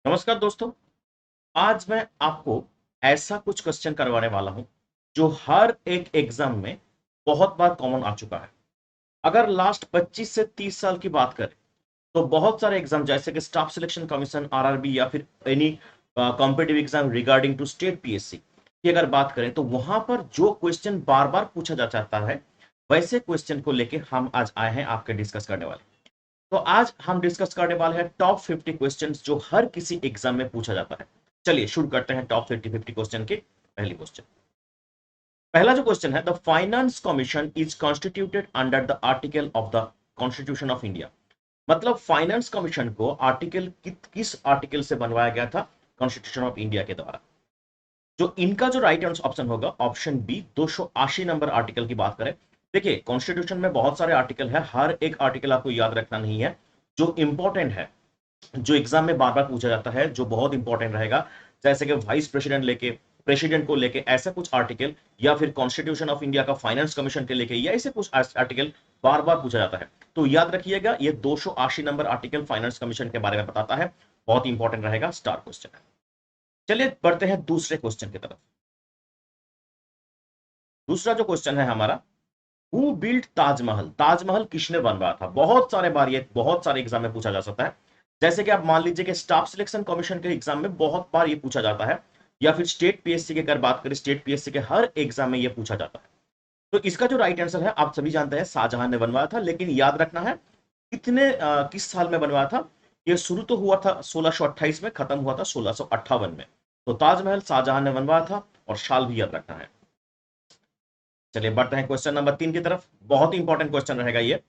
नमस्कार दोस्तों। आज मैं आपको ऐसा कुछ क्वेश्चन करवाने वाला हूं जो हर एक एग्जाम में बहुत बार कॉमन आ चुका है। अगर लास्ट 25 से 30 साल की बात करें तो बहुत सारे एग्जाम जैसे कि स्टाफ सिलेक्शन कमीशन आरआरबी या फिर any competitive exam regarding to state PSC की अगर बात करें तो वहां पर जो क्वेश्चन बार बार पूछा जा चाहता है वैसे क्वेश्चन को लेके हम आज आए हैं आपके डिस्कस करने वाले। तो आज हम डिस्कस करने वाले हैं टॉप 50 क्वेश्चंस जो हर किसी एग्जाम में पूछा जाता है। चलिए शुरू करते हैं टॉप 50 क्वेश्चन के पहली क्वेश्चन। पहला जो क्वेश्चन है, the finance commission is constituted under the article of the constitution of India. मतलब फाइनेंस कमीशन को आर्टिकल किस आर्टिकल से बनवाया गया था? कॉन्स्टिट्यूशन ऑफ इंडिया के द्वारा। जो इनका जो राइट ऑप्शन होगा ऑप्शन बी 280 नंबर आर्टिकल की बात करें। देखिए कॉन्स्टिट्यूशन में बहुत सारे आर्टिकल है, हर एक आर्टिकल आपको याद रखना नहीं है। जो इंपॉर्टेंट है, जो एग्जाम में बार बार पूछा जाता है, जो बहुत इंपॉर्टेंट रहेगा, जैसे कि वाइस प्रेसिडेंट लेके प्रेसिडेंट को लेके ऐसा कुछ आर्टिकल, या फिर कॉन्स्टिट्यूशन ऑफ इंडिया का फाइनेंस कमीशन के लेके या ऐसे कुछ आर्टिकल बार बार पूछा जाता है। तो याद रखिएगा ये 280 नंबर आर्टिकल फाइनेंस कमीशन के बारे में बताता है, बहुत इंपॉर्टेंट रहेगा, स्टार क्वेश्चन है। चलिए बढ़ते हैं दूसरे क्वेश्चन की तरफ। दूसरा जो क्वेश्चन है हमारा, हु बिल्ट ताजमहल? ताजमहल किसने बनवाया था? बहुत सारे बार ये बहुत सारे एग्जाम में पूछा जा सकता है। जैसे कि आप मान लीजिए कि स्टाफ सिलेक्शन कमीशन के एग्जाम में बहुत बार ये पूछा जाता है, या फिर स्टेट पीएससी की अगर बात करें, स्टेट पीएससी के हर एग्जाम में ये पूछा जाता है। तो इसका जो राइट आंसर है आप सभी जानते हैं, शाहजहां ने बनवाया था। लेकिन याद रखना है किस साल में बनवाया था। ये शुरू तो हुआ था 1628 में, खत्म हुआ था 1658 में। तो ताजमहल शाहजहां ने बनवाया था, और साल भी याद रखना है। चलिए बढ़ते हैं क्वेश्चन नंबर 3 की तरफ। बहुत ही इंपॉर्टेंट क्वेश्चन रहेगा ये,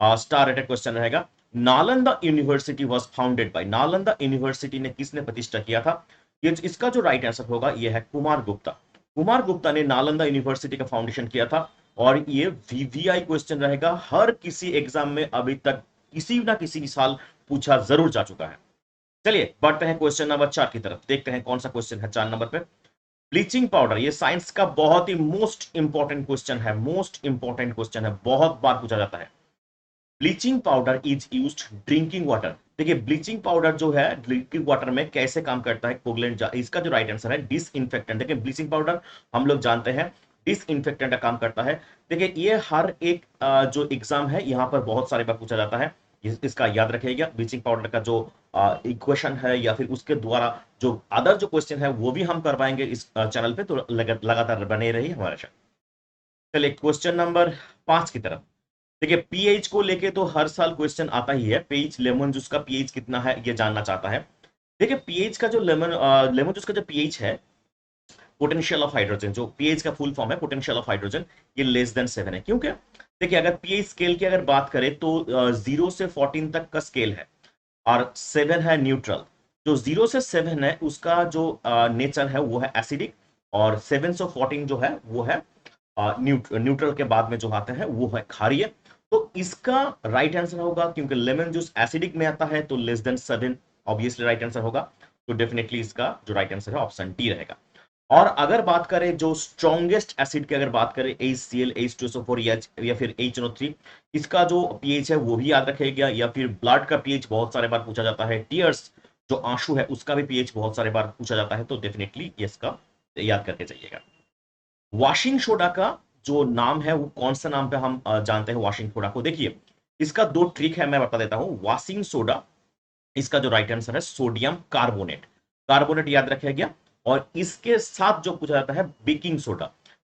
स्टार रेटेड क्वेश्चन रहेगा। Nalanda university was founded by, Nalanda university ने किसने प्रतिष्ठा किया था? ये इसका जो राइट आंसर होगा ये है कुमार गुप्ता। कुमार गुप्ता ने नालंदा यूनिवर्सिटी का फाउंडेशन किया था। और ये वीवीआई क्वेश्चन रहेगा, हर किसी एग्जाम में अभी तक किसी ना किसी साल पूछा जरूर जा चुका है। चलिए बढ़ते हैं क्वेश्चन नंबर 4 की तरफ, देखते हैं कौन सा क्वेश्चन है 4 नंबर पे। ब्लीचिंग पाउडर, ये साइंस का बहुत ही मोस्ट इंपॉर्टेंट क्वेश्चन है, मोस्ट इंपॉर्टेंट क्वेश्चन है, बहुत बार पूछा जाता है। Bleaching powder is used drinking water. देखिए ब्लीचिंग पाउडर जो है ड्रिंकिंग वाटर में कैसे काम करता है, कोगलेंट, इसका जो राइट आंसर है डिसइंफेक्टेंट। देखिए ब्लीचिंग पाउडर हम लोग जानते हैं डिसइंफेक्टेंट का काम करता है। देखिए ये हर एक जो एग्जाम है यहाँ पर बहुत सारे बार पूछा जाता है। इसका याद रखिएगा, ब्लीचिंग पाउडर का जो इक्वेशन है या फिर उसके द्वारा जो अदर जो क्वेश्चन है वो भी हम करवाएंगे इस चैनल पे, तो लगातार बने रहिए हमारे साथ। चलिए क्वेश्चन नंबर 5 की तरफ। देखिए पीएच को लेके तो हर साल क्वेश्चन आता ही है, पीएच लेमन जूस का पीएच कितना है ये जानना चाहता है। देखिए पीएच का जो लेमन जूस का जो पीएच है, पोटेंशियल ऑफ हाइड्रोजन, जो पीएच का फुल फॉर्म है पोटेंशियल ऑफ हाइड्रोजन, ये लेस देन 7 है। क्योंकि देखिए अगर पीएच स्केल की अगर बात करें तो 0 से 14 तक का स्केल है, और 7 है न्यूट्रल। जो 0 से 7 है उसका जो नेचर है वो है एसिडिक, और 7 से 14 जो है वो है न्यूट्रल के बाद में जो आते हैं वो है क्षारीय। तो इसका राइट आंसर होगा, क्योंकि लेमन जूस एसिडिक में आता है, तो less than 7 obviously right answer होगा। तो डेफिनेटली इसका जो राइट आंसर है ऑप्शन डी रहेगा। और अगर बात करें जो स्ट्रॉन्गेस्ट एसिड की अगर बात करें, HCl, H2SO4 या फिर HNO3, इसका जो पीएच है वो भी याद रखेगा। या फिर ब्लड का पीएच बहुत सारे बार पूछा जाता है, टीयर्स जो आंसू है उसका भी पीएच बहुत सारे बार पूछा जाता है। तो डेफिनेटली इसका याद करके जाइएगा। वॉशिंग सोडा का जो नाम है वो कौन सा नाम पे हम जानते हैं वॉशिंग सोडा को? देखिए इसका दो ट्रिक है, मैं बता देता हूं। वॉशिंग सोडा, इसका जो राइट आंसर है सोडियम कार्बोनेट, कार्बोनेट याद रखा गया। और इसके साथ जो पूछा जाता है बेकिंग सोडा,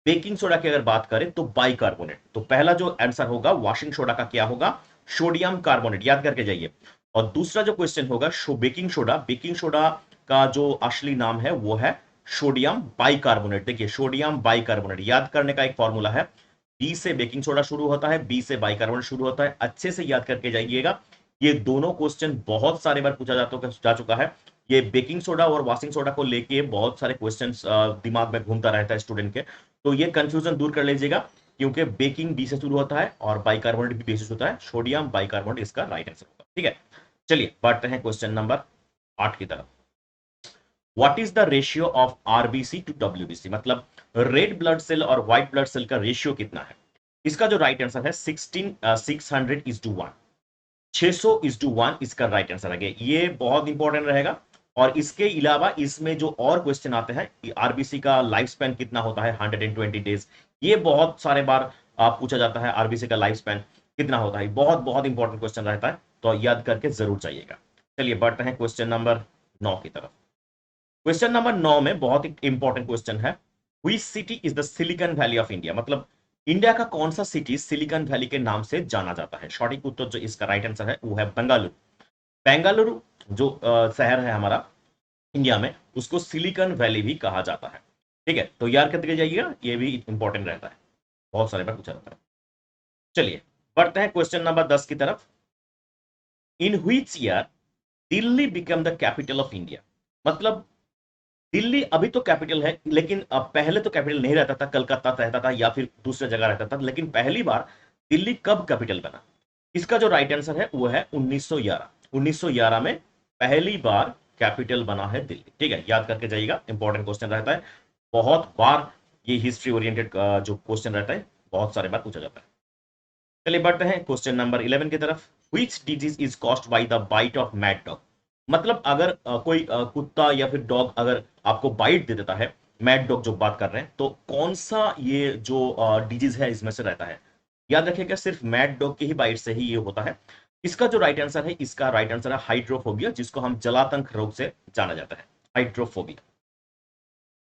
बेकिंग सोडा की अगर बात करें तो बाइकार्बोनेट। तो पहला जो आंसर होगा वॉशिंग सोडा का क्या होगा? सोडियम कार्बोनेट, याद करके जाइए। और दूसरा जो क्वेश्चन होगा बेकिंग सोडा, बेकिंग सोडा का जो असली नाम है वो है सोडियम बाइकार्बोनेट। देखिए सोडियम बाइकार्बोनेट याद करने का एक फॉर्मूला है, बी से बेकिंग सोडा शुरू होता है, बी से बाइकार्बोनेट शुरू होता है, अच्छे से याद करके जाइएगा। ये दोनों क्वेश्चन बहुत सारे बार पूछा जा चुका है। ये बेकिंग सोडा और वॉशिंग सोडा को लेके बहुत सारे क्वेश्चंस दिमाग में घूमता रहता है स्टूडेंट के। तो ये कंफ्यूजन दूर कर लीजिएगा, क्योंकि बेकिंग बी से शुरू होता है और बाइकार्बोनेट भी बी से होता है, सोडियम बाइकार्बोनेट इसका राइट आंसर होगा। ठीक है, चलिए बढ़ते हैं क्वेश्चन नंबर 8 की तरफ। What is the ratio of RBC to WBC? मतलब रेड ब्लड सेल और व्हाइट ब्लड सेल का रेशियो कितना है? इसका जो राइट आंसर है 600:1, 600:1 इसका राइट आंसर है। ये बहुत इंपॉर्टेंट रहेगा, और इसके अलावा इसमें जो और क्वेश्चन आते हैं, आरबीसी का लाइफ स्पैन कितना होता है, 120 डेज, ये बहुत सारे बार पूछा जाता है, आरबीसी का लाइफ स्पैन कितना होता है, बहुत बहुत इंपॉर्टेंट क्वेश्चन रहता है, तो याद करके जरूर जाइएगा। चलिए बढ़ते हैं क्वेश्चन नंबर 9 की तरफ। क्वेश्चन नंबर 9 में बहुत ही इंपॉर्टेंट क्वेश्चन है, which city is the silicon valley of India, मतलब इंडिया का कौन सा सिटी सिलिकॉन वैली के नाम से जाना जाता है। सटीक उत्तर जो इसका राइट आंसर है वो है बेंगलुरु। बेंगलुरु जो शहर है हमारा इंडिया में, उसको सिलिकॉन वैली भी कहा जाता है। ठीक है, तो याद करके जाइएगा, ये भी इंपॉर्टेंट रहता है, बहुत सारे बार पूछा जाता है। चलिए बढ़ते हैं क्वेश्चन नंबर 10 की तरफ। इन which year Delhi become the capital of India, मतलब दिल्ली अभी तो कैपिटल है, लेकिन अब पहले तो कैपिटल नहीं रहता था, कलकत्ता रहता था या फिर दूसरी जगह रहता था, लेकिन पहली बार दिल्ली कब कैपिटल बना। इसका जो राइट आंसर है वो है 1911। 1911 में पहली बार कैपिटल बना है दिल्ली। ठीक है, याद करके जाइएगा, इंपॉर्टेंट क्वेश्चन रहता है, बहुत बार ये हिस्ट्री ओरिएंटेड जो क्वेश्चन रहता है बहुत सारे बार पूछा जाता है। चलिए बढ़ते हैं क्वेश्चन नंबर 11 की तरफ। Which disease is caused by the bite of mad dog, मतलब अगर कोई कुत्ता या फिर डॉग अगर आपको बाइट दे देता है, मैड डॉग जो बात कर रहे हैं, तो कौन सा ये जो डिजीज है इसमें से रहता है। याद रखिएगा, सिर्फ मैड डॉग की ही बाइट से ही ये होता है। इसका जो राइट आंसर है, इसका राइट आंसर है हाइड्रोफोबिया, जिसको हम जलातंक रोग से जाना जाता है, हाइड्रोफोबिया।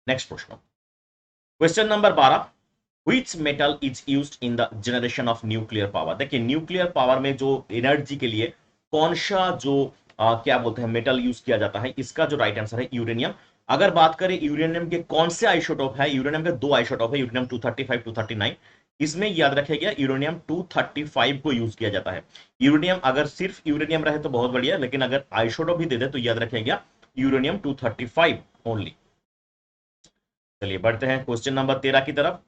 नेक्स्ट प्रश्न, question number 12, which metal is used in the generation of nuclear power. देखिए न्यूक्लियर पावर में जो एनर्जी के लिए कौन सा जो क्या बोलते हैं मेटल यूज किया जाता है, इसका जो राइट आंसर है यूरेनियम। अगर बात करें यूरेनियम के कौन से आइसोटोप है, यूरेनियम के दो आइसोटोप है, यूरेनियम 235 239। इसमें याद रखिएगा यूरेनियम 235 को यूज किया जाता है। यूरेनियम अगर सिर्फ यूरेनियम रहे तो बहुत बढ़िया, लेकिन अगर आइसोटोप भी दे दे तो याद रखिएगा यूरेनियम 235 ओनली। चलिए बढ़ते हैं क्वेश्चन नंबर 13 की तरफ।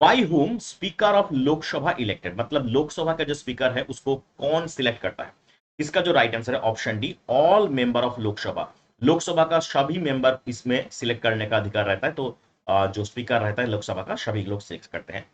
By home speaker of Lok Sabha elected, मतलब लोकसभा का जो स्पीकर है उसको कौन सिलेक्ट करता है। इसका जो राइट आंसर है option D, all member of Lok Sabha. Lok Sabha का सभी मेंबर इसमें सिलेक्ट करने का अधिकार रहता है, तो जो स्पीकर रहता है लोकसभा का सभी लोग सिलेक्ट करते हैं।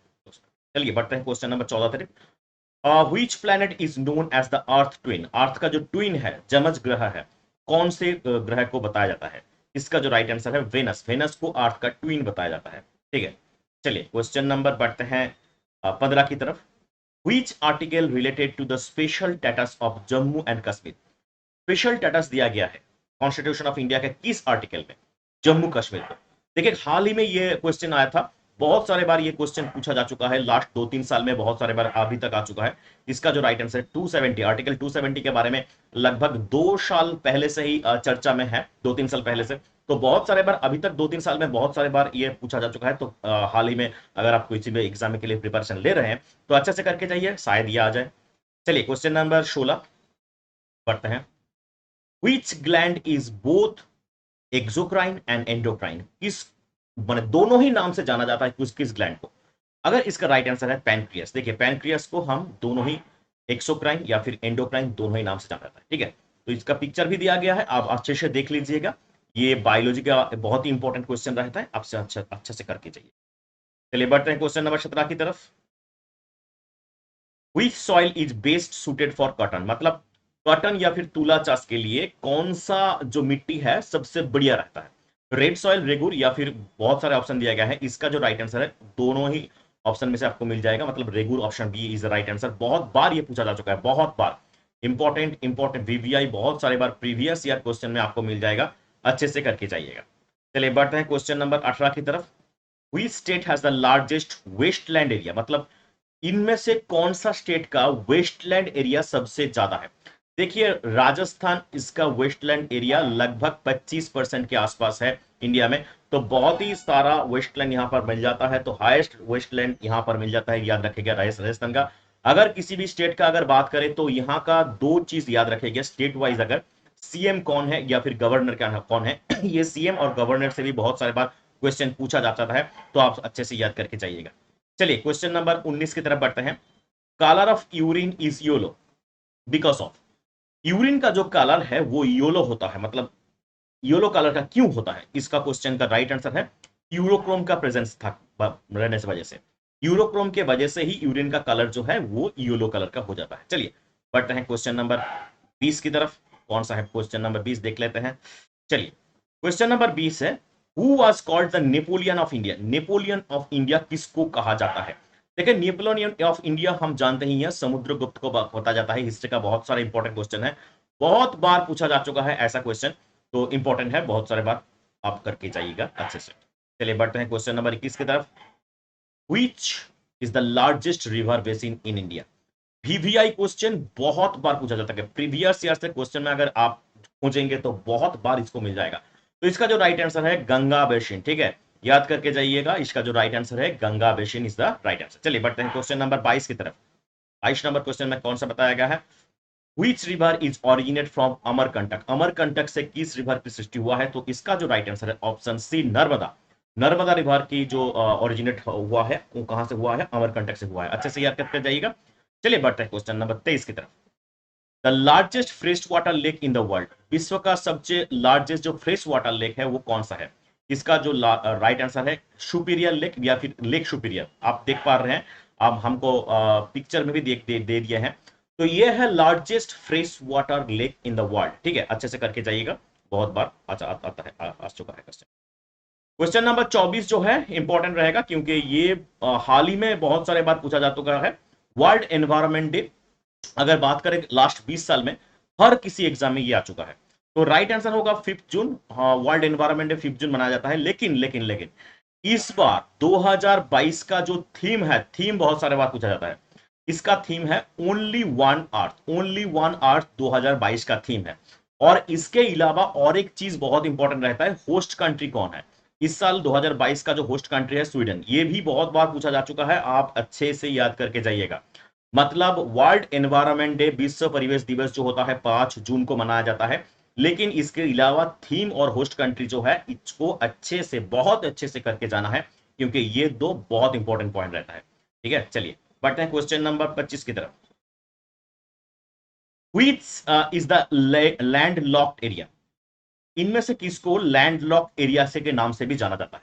चलिए बढ़ते हैं क्वेश्चन नंबर 14 तरफ। Which planet is known as the earth twin, earth का जो ट्विन है, जमज ग्रह है, कौन से ग्रह को बताया जाता है। इसका जो राइट आंसर है वेनस, वेनस को अर्थ का ट्विन बताया जाता है। ठीक है, चलिए क्वेश्चन नंबर बढ़ते हैं 15 की तरफ। Which article related to the special status of Jammu and Kashmir, special status दिया गया है कॉन्स्टिट्यूशन ऑफ इंडिया के किस आर्टिकल में, जम्मू कश्मीर को। देखिए हाल ही में ये क्वेश्चन आया था, बहुत सारे बार ये क्वेश्चन पूछा जा चुका है, लास्ट 2-3 साल में बहुत सारे बार अभी तक आ चुका है। इसका जो राइट आंसर 270, आर्टिकल 270 के बारे में लगभग 2 साल पहले से ही चर्चा में है, 2-3 साल पहले से, तो बहुत सारे बार अभी तक 2-3 साल में बहुत सारे बार ये पूछा जा चुका है। तो हाल ही में अगर आप किसी भी एग्जाम के लिए प्रिपरेशन ले रहे हैं तो अच्छे से करके जाइए, शायद ये आ जाए। चलिए क्वेश्चन नंबर 16 पढ़ते हैं। Which gland is both exocrine and endocrine, किस माने दोनों ही नाम से जाना जाता है किस किस ग्लैंड को। अगर इसका राइट आंसर है पैनक्रियास। देखिए पैनक्रियास को हम दोनों ही एक्सोक्राइन या फिर एंडोक्राइन दोनों ही नाम से जाना जाता है। ठीक है, तो इसका पिक्चर भी दिया गया है, आप अच्छे से देख लीजिएगा, ये बायोलॉजी का बहुत ही इंपॉर्टेंट क्वेश्चन रहता है, आपसे अच्छा से करके जाइए। चलिए बढ़ते हैं क्वेश्चन नंबर 17 की तरफ। Which soil is best suited for cotton, मतलब कॉटन या फिर तुला चाष के लिए कौन सा जो मिट्टी है सबसे बढ़िया रहता है, रेड सॉइल, रेगुर, या फिर बहुत सारे ऑप्शन दिया गया है। इसका जो राइट आंसर है दोनों ही ऑप्शन में से आपको मिल जाएगा, मतलब regur option B is the right answer. बहुत बार ये पूछा जा चुका है, बहुत बार, इंपॉर्टेंट वीवीआई बहुत सारे बार प्रीवियस ईयर क्वेश्चन में आपको मिल जाएगा, अच्छे से करके जाइएगा। चलिए बढ़ते हैं क्वेश्चन नंबर 18 की तरफ। Which state has the largest wasteland area, मतलब इनमें से कौन सा स्टेट का वेस्टलैंड एरिया सबसे ज्यादा है। देखिए राजस्थान, इसका वेस्टलैंड एरिया लगभग 25% के आसपास है इंडिया में, तो बहुत ही सारा वेस्टलैंड यहां पर मिल जाता है, तो हाईएस्ट वेस्टलैंड यहां पर मिल जाता है, याद रखिएगा राजस्थान का। अगर किसी भी स्टेट का अगर बात करें तो यहां का दो चीज याद रखिएगा स्टेट वाइज, अगर सीएम कौन है या फिर गवर्नर क्या कौन है ये सीएम और गवर्नर से भी बहुत सारे बार क्वेश्चन पूछा जाता है, तो आप अच्छे से याद करके जाइएगा। चलिए क्वेश्चन नंबर 19 की तरफ बढ़ते हैं। Colour of urine is yellow because of, urine का जो कलर है वो येलो होता है, मतलब येलो कलर का क्यों होता है। इसका क्वेश्चन का राइट आंसर है यूरोक्रोम का प्रेजेंस था रहने से वजह से, यूरोक्रोम के वजह से ही यूरिन का कलर जो है वो येलो कलर का हो जाता है। चलिए बढ़ते हैं क्वेश्चन नंबर 20 की तरफ। कौन सा है क्वेश्चन नंबर 20 देख लेते हैं। चलिए, क्वेश्चन नंबर 20 है, who was called the Napoleon of India? Napoleon of India किसको कहा जाता है? देखिए, नेपोलियन ऑफ इंडिया हम जानते ही हैं, समुद्रगुप्त को बताया जाता है। हिस्ट्री का बहुत सारा इंपॉर्टेंट क्वेश्चन है, बहुत बार पूछा जा चुका है ऐसा क्वेश्चन, तो इंपॉर्टेंट है, बहुत सारे बार आप करके जाइएगा अच्छे से। चलिए बढ़ते हैं क्वेश्चन नंबर 21 की तरफ। Which is the largest river basin in India? VVI question बहुत बार पूछा जाता है, प्रीवियस ईयर से क्वेश्चन में अगर आप पूछेंगे तो बहुत बार इसको मिल जाएगा। तो इसका जो राइट आंसर है गंगा बेसिन, ठीक है, याद करके जाइएगा, इसका जो राइट आंसर है Ganga basin is the right answer. चलिए बढ़ते हैं क्वेश्चन नंबर 22 की तरफ। 22 नंबर क्वेश्चन में कौन सा बताया गया है? Which river is originate from Amarkantak? Amarkantak से किस रिवर की सृष्टि हुआ है? तो इसका जो राइट आंसर है option C, Narmada. Narmada river की जो ओरिजिनेट हुआ है वो कहां से हुआ है? अमरकंटक से हुआ है। अच्छे से याद करके जाइएगा। चलिए बढ़ते हैं क्वेश्चन नंबर 23 की तरफ। The largest fresh water lake in the world? विश्व का सबसे लार्जेस्ट जो फ्रेश वाटर लेक है वो कौन सा है? इसका जो राइट आंसर है सुपीरियर लेक या फिर लेक सुपीरियर। आप देख पा रहे हैं, आप हमको पिक्चर में भी दे दिए हैं। तो ये है largest fresh water lake in the world, ठीक है, अच्छे से करके जाइएगा, बहुत बार अच्छा आता है, आ चुका है क्वेश्चन। क्वेश्चन नंबर 24 जो है इंपॉर्टेंट रहेगा, क्योंकि ये हाल ही में बहुत सारे बार पूछा जा चुका है। वर्ल्ड एनवायरमेंट डे, अगर बात करें लास्ट 20 साल में, हर किसी एग्जाम में ये आ चुका है। तो राइट आंसर होगा 5 जून। हाँ, वर्ल्ड एनवायरमेंट डे 5 जून मनाया जाता है, लेकिन लेकिन लेकिन इस बार 2022 का जो थीम है, थीम बहुत सारे बार पूछा जाता है, इसका थीम है only one earth. Only one earth 2022 का थीम है। और इसके अलावा और एक चीज बहुत इंपॉर्टेंट रहता है, होस्ट कंट्री कौन है? इस साल 2022 का जो होस्ट कंट्री है स्वीडन। ये भी बहुत बार पूछा जा चुका है, आप अच्छे से याद करके जाइएगा। मतलब वर्ल्ड एनवायरमेंट डे, विश्व परिवेश दिवस जो होता है 5 जून को मनाया जाता है, लेकिन इसके अलावा थीम और होस्ट कंट्री जो है इसको अच्छे से, बहुत अच्छे से करके जाना है, क्योंकि ये दो बहुत इंपॉर्टेंट पॉइंट रहता है। ठीक है, चलिए बढ़ते हैं क्वेश्चन नंबर 25 की तरफ। Which is the land locked area? इनमें से किसको लैंड लॉक एरिया से के नाम से भी जाना जाता है?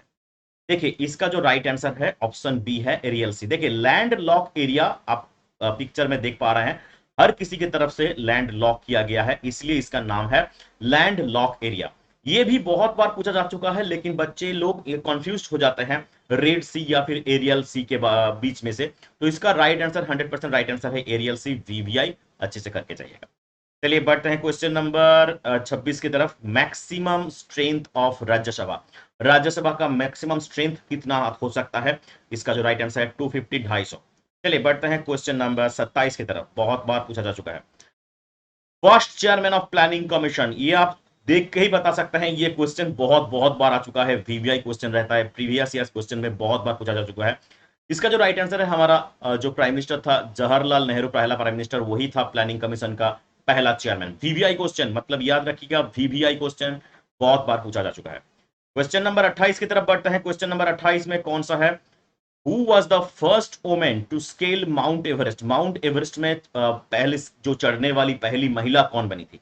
देखिए, इसका जो राइट आंसर है ऑप्शन बी है, एरियल सी। देखिए, लैंड लॉक एरिया आप पिक्चर में देख पा रहे हैं, हर किसी की तरफ से लैंड लॉक किया गया है, इसलिए इसका नाम है लैंड लॉक एरिया। ये भी बहुत बार पूछा जा चुका है, लेकिन बच्चे लोग कंफ्यूज हो जाते हैं रेड सी या फिर एरियल सी के बीच में से। तो इसका राइट आंसर 100% राइट आंसर है एरियल सी, वीवीआई। अच्छे से करके जाइएगा। चलिए बढ़ते हैं क्वेश्चन नंबर 26 की तरफ। Maximum strength of Rajya Sabha? Rajya Sabha का मैक्सिमम स्ट्रेंथ कितना हो सकता है? इसका जो राइट आंसर है 250, 250। चलिए बढ़ते हैं क्वेश्चन नंबर 27 की तरफ, बहुत बार पूछा जा चुका है। First chairman of planning commission, ये आप देख के ही बता सकते हैं, ये क्वेश्चन बहुत बहुत बार आ चुका है, वीवीआई क्वेश्चन रहता है, प्रीवियस ईयर क्वेश्चन में बहुत बार पूछा जा चुका है। इसका जो राइट आंसर है, हमारा जो प्राइम मिनिस्टर था जवाहरलाल नेहरू, पहला प्राइम मिनिस्टर वही था प्लानिंग कमीशन का पहला चेयरमैन। वीवीआई क्वेश्चन, मतलब याद रखिएगा, वीवीआई क्वेश्चन बहुत बार पूछा जा चुका है। क्वेश्चन नंबर 28 की तरफ बढ़ते हैं। क्वेश्चन नंबर 28 में कौन सा है? Who was the first woman to scale Mount Everest? Mount Everest में पहले जो चढ़ने वाली पहली महिला कौन बनी थी?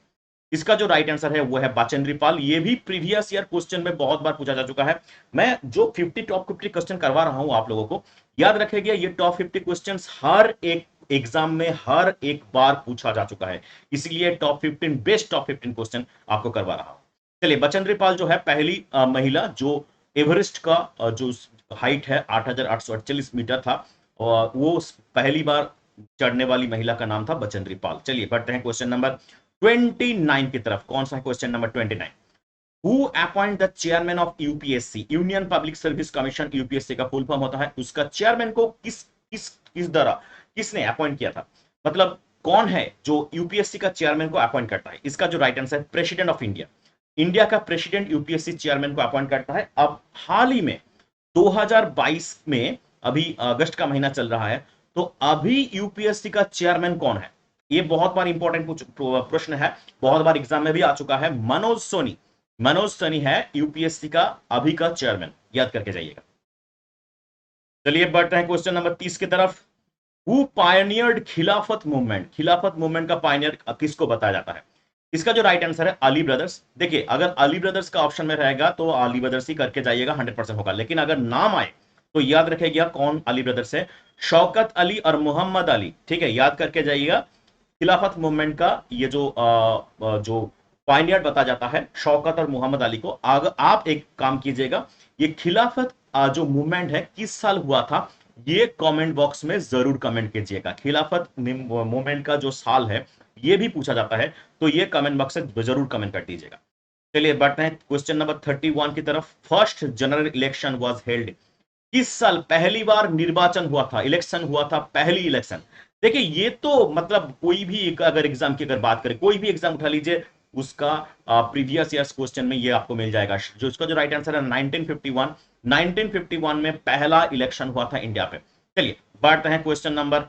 इसका जो राइट आंसर है वो है बचेंद्री पाल। ये भी प्रीवियस ईयर क्वेश्चन में बहुत बार पूछा जा चुका है। मैं जो 50 टॉप 50 क्वेश्चन करवा रहा हूं आप लोगों को, याद रखेगा, ये टॉप 50 क्वेश्चंस हर एक एग्जाम में हर एक बार पूछा जा चुका है, इसलिए टॉप 15 बेस्ट टॉप 15 क्वेश्चन आपको करवा रहा हूं। चलिए, बचेंद्री पाल जो है पहली महिला जो एवरेस्ट का जो हाइट है 8,848 मीटर था, और वो पहली बार चढ़ने वाली महिला का नाम था बचेंद्री पाल। चलिए बढ़ते हैं क्वेश्चन नंबर 29 की तरफ। कौन सा है question number 29? Who appoint the chairman of UPSC? Union Public Service Commission, UPSC का फुल फॉर्म होता है। उसका चेयरमैन को किस किस किस द्वारा किसने अपॉइंट किया था? मतलब कौन है जो यूपीएससी का चेयरमैन को अपॉइंट करता है? इसका जो राइट आंसर है प्रेसिडेंट ऑफ इंडिया। इंडिया का प्रेसिडेंट यूपीएससी चेयरमैन को अपॉइंट करता है। अब हाल ही में 2022 में, अभी अगस्त का महीना चल रहा है, तो अभी यूपीएससी का चेयरमैन कौन है? ये बहुत बार इंपॉर्टेंट प्रश्न है, बहुत बार एग्जाम में भी आ चुका है। मनोज सोनी। मनोज सोनी है यूपीएससी का अभी का चेयरमैन, याद करके जाइएगा। चलिए बढ़ते हैं क्वेश्चन नंबर 30 की तरफ। हु पायनियर्ड खिलाफत मूवमेंट? खिलाफत मूवमेंट का पायनियर किसको बताया जाता है? इसका जो राइट आंसर है अली ब्रदर्स। देखिए, अगर अली ब्रदर्स का ऑप्शन में रहेगा तो अली ब्रदर्स ही करके जाइएगा, 100% होगा, लेकिन अगर नाम आए तो याद रखेगा कौन अली ब्रदर्स है। शौकत अली और मोहम्मद अली, ठीक है, याद करके जाइएगा। खिलाफत मूवमेंट का ये जो पायनियर बताया जाता है शौकत और मोहम्मद अली को। अगर आप एक काम कीजिएगा, ये खिलाफत जो मूवमेंट है किस साल हुआ था, ये कमेंट बॉक्स में जरूर कमेंट कीजिएगा। खिलाफत मूवमेंट का जो साल है ये भी पूछा जाता है, तो ये कमेंट बॉक्स में जरूर कमेंट कर दीजिएगा। चलिए बढ़ते हैं क्वेश्चन नंबर 31 की तरफ। First general election was held, किस साल पहली बार निर्वाचन हुआ था, इलेक्शन हुआ था, पहली इलेक्शन। देखिए ये तो मतलब कोई भी अगर एग्जाम की अगर बात करें, कोई भी एग्जाम उठा लीजिए, उसका प्रीवियस ईयर्स क्वेश्चन में ये आपको मिल जाएगा। जो इसका जो राइट आंसर है 1951, 1951 में पहला इलेक्शन हुआ था इंडिया पे। चलिए बढ़ते हैं क्वेश्चन नंबर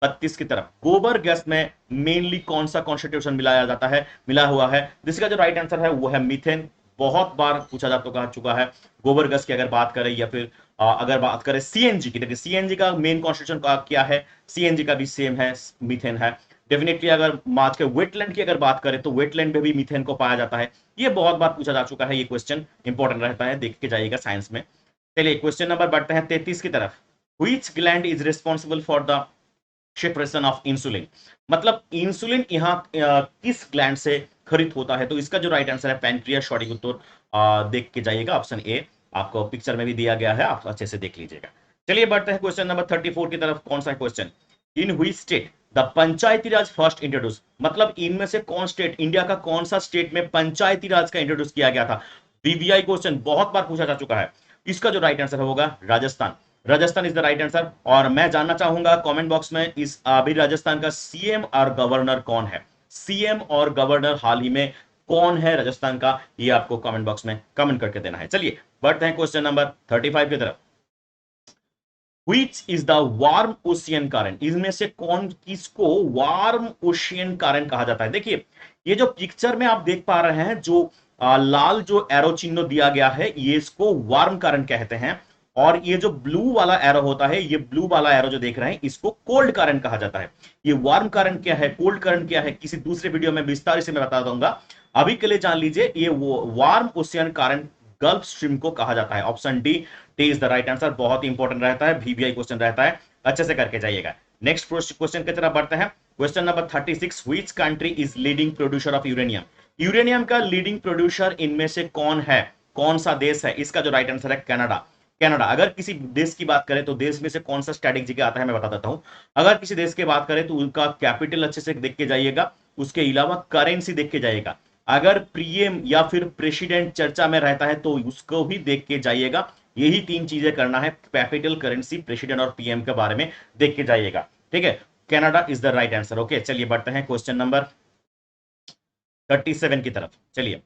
32 की तरफ। गोबर गैस में मेनली कौन सा कॉन्स्टिट्यूशन मिलाया जाता है, मिला हुआ है, जिसका जो राइट आंसर है वो है मीथेन। बहुत बार पूछा जा चुका है गोबर गैस की अगर बात करें, या फिर अगर बात करें सीएनजी की। देखिए सीएनजी का मेन कॉन्स्टिट्यूशन का क्या है, सीएनजी का भी सेम है, मीथेन है। डेफिनेटली अगर आज के वेटलैंड की अगर बात करें तो वेटलैंड में भी मीथेन को पाया जाता है। ये बहुत बार पूछा जा चुका है, ये क्वेश्चन इंपॉर्टेंट रहता है, देख के जाइएगा साइंस में। चलिए क्वेश्चन नंबर बढ़ते हैं 33 की तरफ। Which gland is responsible for the secretion of insulin, मतलब इंसुलिन यहाँ किस ग्लैंड से खरित होता है, तो इसका जो राइट आंसर है पैनक्रियास। सॉरी उत्तर देख के जाइएगा, ऑप्शन ए आपको पिक्चर में भी दिया गया है, आप अच्छे से देख लीजिएगा। चलिए बढ़ते हैं क्वेश्चन नंबर 34 की तरफ। कौन सा क्वेश्चन, इन हुई state the Panchayati Raj first introduce, मतलब इनमें से कौन स्टेट, इंडिया का कौन सा स्टेट में पंचायती राज का इंट्रोड्यूस किया गया था। वीवीआई क्वेश्चन बहुत बार पूछा जा चुका है। इसका जो राइट आंसर होगा Rajasthan, Rajasthan is the right answer. और मैं जानना चाहूंगा कमेंट बॉक्स में इस अभी राजस्थान का सीएम और गवर्नर कौन है, सीएम और गवर्नर हाल ही में कौन है राजस्थान का, ये आपको कमेंट बॉक्स में कमेंट करके देना है। चलिए बढ़ते हैं क्वेश्चन नंबर 35 की तरफ। Which is the warm ocean current, इसमें से कौन किसको वार्म ओशियन करंट कहा जाता है। देखिए ये जो पिक्चर में आप देख पा रहे हैं, जो लाल जो एरो चिन्ह दिया गया है, ये इसको वार्म करंट कहते हैं। और ये जो ब्लू वाला एरो होता है, ये ब्लू वाला एरो जो देख रहे हैं, इसको कोल्ड करंट कहा जाता है। ये वार्म करंट क्या है, कोल्ड करंट क्या है, किसी दूसरे वीडियो में विस्तार से मैं बता दूंगा। अभी के लिए जान लीजिए, ये वो warm ocean current gulf stream को कहा जाता है। Option D is the right answer. बहुत ही इंपॉर्टेंट रहता है, वीवीआई क्वेश्चन रहता है, अच्छे से करके जाइएगा। नेक्स्ट क्वेश्चन की तरफ बढ़ते हैं। Question number 36, which country is leading producer of uranium, uranium का लीडिंग प्रोड्यूसर इनमें से कौन है, कौन सा देश है। इसका जो राइट आंसर है कनाडा, कनाडा। अगर किसी देश की बात करें तो देश में से कौन सा स्टैटिक जगह आता है मैं बता देता हूं। अगर किसी देश की बात करें तो उनका कैपिटल अच्छे से देख के जाइएगा, उसके अलावा करेंसी देख के जाइएगा। अगर पीएम या फिर प्रेसिडेंट चर्चा में रहता है तो उसको भी देख के जाइएगा। यही तीन चीजें करना है, कैपिटल, करेंसी, प्रेसिडेंट और पीएम के बारे में देख के जाइएगा, ठीक है। Canada is the right answer. Okay चलिए बढ़ते हैं क्वेश्चन नंबर 37 की तरफ। चलिए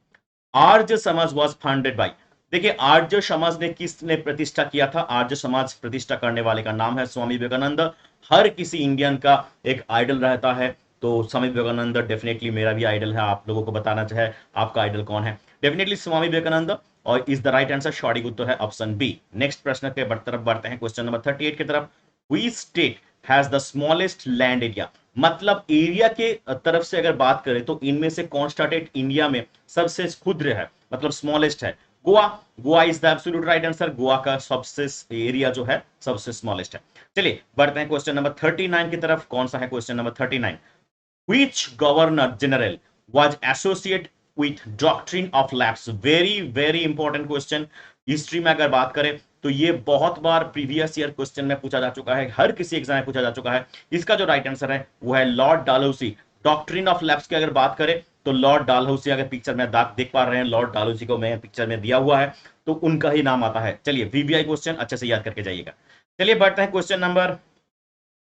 Arya Samaj was founded by, देखिए आर्य समाज ने किसने प्रतिष्ठा किया था। आर्य समाज प्रतिष्ठा करने वाले का नाम है स्वामी विवेकानंद। हर किसी इंडियन का एक आइडल रहता है, तो स्वामी विवेकानंद डेफिनेटली मेरा भी आइडल है। आप लोगों को बताना चाहे आपका आइडल कौन है, डेफिनेटली स्वामी विवेकानंद। और is the right answer sorry उत्तर है ऑप्शन बी। नेक्स्ट प्रश्न के तरफ बढ़ते हैं, क्वेश्चन नंबर 38 की तरफ। Which state has the smallest land area, मतलब एरिया के तरफ से अगर बात करें तो इनमें से कौन सा स्टेट इंडिया में सबसे क्षुद्र है, मतलब स्मॉलेस्ट है। Goa, Goa is the absolute right answer. Goa का सबसे एरिया जो है सबसे स्मॉलेस्ट है। चलिए बढ़ते हैं क्वेश्चन नंबर 39 की तरफ। कौन सा है question number 39, which governor general was associated with doctrine of lapse, very very important question। History में अगर बात करें तो ये बहुत बार प्रीवियस ईयर क्वेश्चन में पूछा जा चुका है, हर किसी एग्जाम में पूछा जा चुका है। इसका जो राइट आंसर है वो है लॉर्ड डालहौसी। डॉक्ट्रिन ऑफ लैप्स की अगर बात करें तो लॉर्ड डालहौसी, अगर पिक्चर में देख पा रहे हैं, लॉर्ड डालहौसी को मैं पिक्चर में दिया हुआ है तो उनका ही नाम आता है। चलिए वीवीआई क्वेश्चन अच्छे से याद करके जाइएगा। चलिए बढ़ते हैं क्वेश्चन नंबर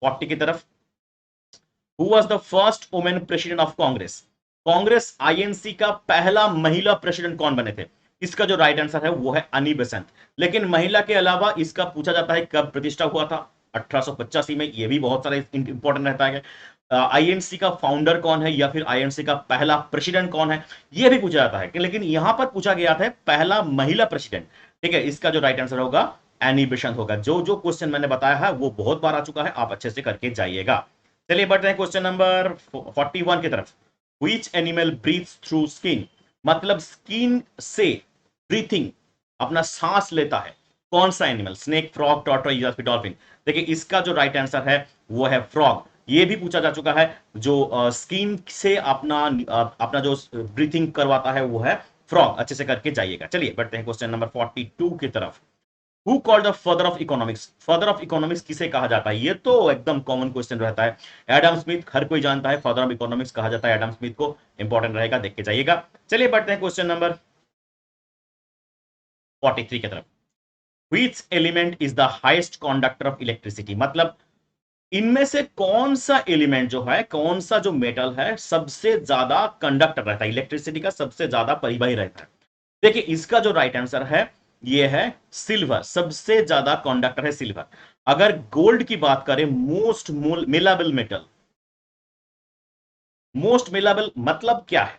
40 की तरफ। Who was the first woman president of Congress, Congress INC का पहला महिला प्रेसिडेंट कौन बने थे। इसका जो राइट आंसर है वो है अनी बेसेंट। लेकिन महिला के अलावा इसका पूछा जाता है कब प्रतिष्ठा हुआ था, 1885 में। ये भी बहुत सारा इंपॉर्टेंट रहता है। आईएनसी का फाउंडर कौन है या फिर आईएनसी का पहला प्रेसिडेंट कौन है, ये भी पूछा जाता है। लेकिन यहां पर पूछा गया था पहला महिला प्रेसिडेंट, ठीक है। इसका जो राइट आंसर होगा एनी बेसेंट होगा। जो जो क्वेश्चन मैंने बताया है वो बहुत बार आ चुका है, आप अच्छे से करके जाइएगा। चलिए बढ़ते हैं क्वेश्चन नंबर 41 की तरफ। Which animal breathes through skin, मतलब स्किन से ब्रीथिंग, अपना सांस लेता है, कौन सा एनिमल। स्नेक, फ्रॉग, टॉर्टोइज या फिर डॉल्फिन। देखिए इसका जो राइट आंसर है वो है फ्रॉग। ये भी पूछा जा चुका है। जो स्किन से अपना जो ब्रीथिंग करवाता है वो है फ्रॉग। अच्छे से करके जाइएगा। चलिए बढ़ते हैं क्वेश्चन नंबर 42 की तरफ। Who called the father of economics? Father of economics किसे कहा जाता है? ये तो एकदम कॉमन क्वेश्चन रहता है। एडम स्मिथ, हर कोई जानता है फादर ऑफ इकोनॉमिक्स कहा जाता है एडम स्मिथ को। इंपॉर्टेंट रहेगा, देख के जाइएगा। चलिए बढ़ते हैं क्वेश्चन नंबर 43 की तरफ। Which element is the highest conductor of electricity? मतलब इनमें से कौन सा एलिमेंट जो है, कौन सा जो मेटल है सबसे ज्यादा कंडक्टर रहता है, इलेक्ट्रिसिटी का सबसे ज्यादा परिवाही रहता है? देखिए इसका जो राइट आंसर है ये है सिल्वर। सबसे ज्यादा कंडक्टर है सिल्वर। अगर गोल्ड की बात करें, मोस्ट मेलाबल मेटल, मोस्ट मेलाबल मतलब क्या है?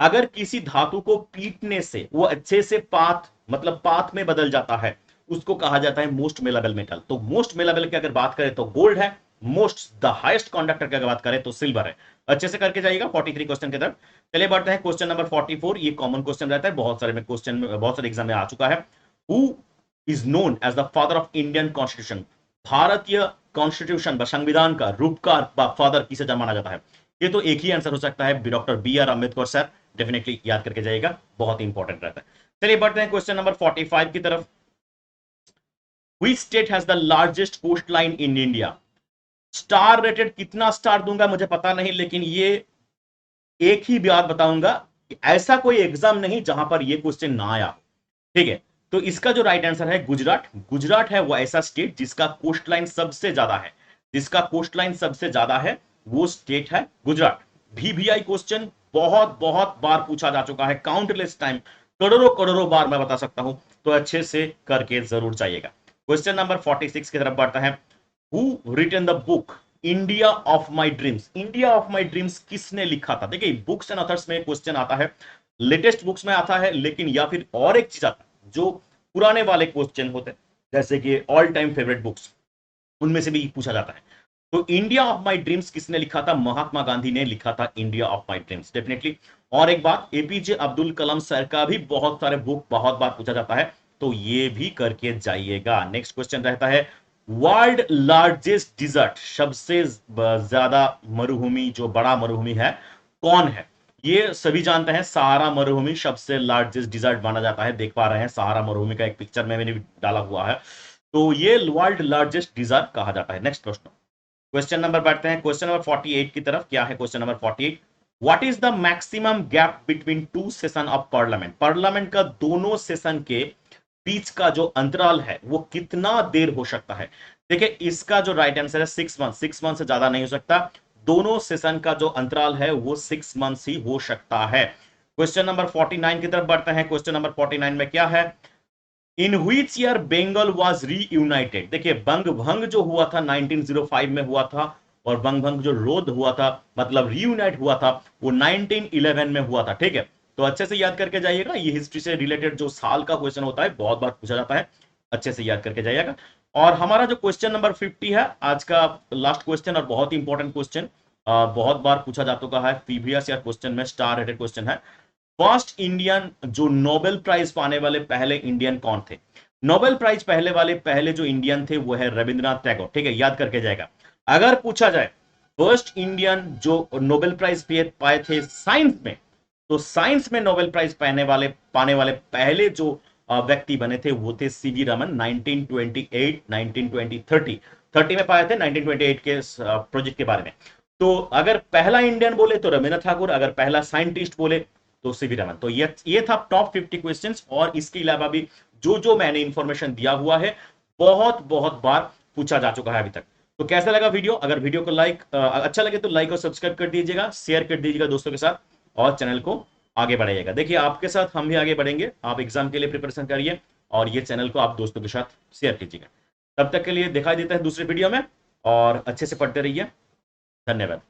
अगर किसी धातु को पीटने से वो अच्छे से पाथ मतलब पाथ में बदल जाता है, उसको कहा जाता है मोस्ट मेलाबल मेटल। तो मोस्ट मेलाबल की अगर बात करें तो गोल्ड है। मोस्ट द हाईएस्ट कंडक्टर की अगर बात करें तो सिल्वर है। अच्छे से करके जाइएगा 43 क्वेश्चन की तरफ। चलिए बढ़ते हैं क्वेश्चन नंबर 44। ये कॉमन क्वेश्चन रहता है, बहुत सारे में क्वेश्चन में, बहुत सारे एग्जाम में आ चुका है। Who is known as the father of Indian constitution? भारतीय कॉन्स्टिट्यूशन संविधान का रूपकार फादर किसे माना जाता है? ये तो एक ही आंसर हो सकता है, doctor B R Ambedkar sir. Definitely याद करके जाइएगा, बहुत इंपॉर्टेंट रहता है। चलिए बढ़ते हैं क्वेश्चन नंबर 45 की तरफ। Which state has the largest coastline in India? Star rated कितना स्टार दूंगा मुझे पता नहीं, लेकिन ये एक ही बात बताऊंगा कि ऐसा कोई एग्जाम नहीं जहां पर ये क्वेश्चन ना आया। ठीक है, तो इसका जो राइट आंसर है गुजरात। गुजरात है वो ऐसा स्टेट जिसका कोस्ट लाइन सबसे ज्यादा है, जिसका कोस्ट लाइन सबसे ज्यादा है वो स्टेट है गुजरात। VVI क्वेश्चन बहुत बहुत बार पूछा जा चुका है, काउंटलेस टाइम, करोड़ों करोड़ों बार मैं बता सकता हूं। तो अच्छे से करके जरूर जाइएगा। क्वेश्चन नंबर 46 की तरफ बढ़ता है। Who written the book India of my dreams? India of my dreams किसने लिखा था? देखिए बुक्स एंड ऑथर्स में क्वेश्चन आता है, लेटेस्ट बुक्स में आता है, लेकिन या फिर और एक चीज आता है जो पुराने वाले क्वेश्चन होते हैं, जैसे कि ऑल टाइम फेवरेट बुक्स, उनमें से भी पूछा जाता है। तो इंडिया ऑफ माई ड्रीम्स किसने लिखा था? महात्मा गांधी ने लिखा था India of my dreams, definitely. और एक बात, एपीजे अब्दुल कलाम सर का भी बहुत सारे बुक बहुत बार पूछा जाता है, तो ये भी करके जाइएगा। नेक्स्ट क्वेश्चन रहता है, वर्ल्ड लार्जेस्ट डिजर्ट, सबसे ज्यादा मरुभूमि, जो बड़ा मरुभूमि है, कौन है? ये सभी जानते हैं, सहारा मरुभूमि सबसे लार्जेस्ट डिजर्ट माना जाता है। देख पा रहे हैं सहारा मरुभूमि का एक पिक्चर में मैंने भी डाला हुआ है। तो ये वर्ल्ड लार्जेस्ट डिजर्ट कहा जाता है। नेक्स्ट प्रश्न, क्वेश्चन नंबर बढ़ते हैं क्वेश्चन नंबर 48 की तरफ। क्या है question number 48? What is the maximum gap between two session of parliament? Parliament का दोनों सेशन के बीच का जो अंतराल है वो कितना देर हो सकता है? देखिए इसका जो राइट आंसर है 6 मंथ। 6 मंथ से ज्यादा नहीं हो सकता। दोनों सेशन का जो अंतराल है वो 6 मंथ ही हो सकता है। क्वेश्चन नंबर 49 की तरफ बढ़ते हैं। क्वेश्चन नंबर 49 में क्या है? In which year Bengal was reunited? देखिए बंग भंग जो हुआ था 1905 में हुआ था, और बंग भंग जो रोध हुआ था मतलब रीयूनाइट हुआ था वो 1911 में हुआ था। ठीक है, तो अच्छे से याद करके जाइएगा। ये हिस्ट्री से रिलेटेड जो साल का क्वेश्चन होता है बहुत बार पूछा जाता है, अच्छे से याद करके जाइएगा। और हमारा जो क्वेश्चन नंबर 50 है आज का लास्ट क्वेश्चन, और बहुत ही इंपॉर्टेंट क्वेश्चन, बहुत बार पूछा जा चुका है प्रीवियस ईयर क्वेश्चन में, स्टार रेटेड क्वेश्चन है। फर्स्ट इंडियन जो नोबेल प्राइज पाने वाले पहले इंडियन कौन थे? नोबेल प्राइज पहले जो इंडियन थे वो है रविंद्रनाथ टैगोर। ठीक है, याद करके जाएगा। अगर पूछा जाए फर्स्ट इंडियन जो नोबेल प्राइज पाए थे साइंस में, तो साइंस में नोबेल प्राइज पाने वाले पहले जो व्यक्ति बने थे वो थे सीवी रमन। 1928, 1920, 30 में पाए थे, 1928 के प्रोजेक्ट के बारे में। तो अगर पहला इंडियन बोले तो रविंद्रनाथ ठाकुर, अगर पहला साइंटिस्ट बोले तो सीवी रमन। तो ये था टॉप 50 क्वेश्चंस। और इसके अलावा भी जो जो मैंने इंफॉर्मेशन दिया हुआ है बहुत बहुत बार पूछा जा चुका है अभी तक। तो कैसा लगा वीडियो? अगर वीडियो को अच्छा लगे तो लाइक और सब्सक्राइब कर दीजिएगा, शेयर कर दीजिएगा दोस्तों के साथ, और चैनल को आगे बढ़ाइएगा। देखिए आपके साथ हम भी आगे बढ़ेंगे, आप एग्जाम के लिए प्रिपरेशन करिए और ये चैनल को आप दोस्तों के साथ शेयर कीजिएगा। तब तक के लिए दिखाई देता है दूसरे वीडियो में, और अच्छे से पढ़ते रहिए। धन्यवाद।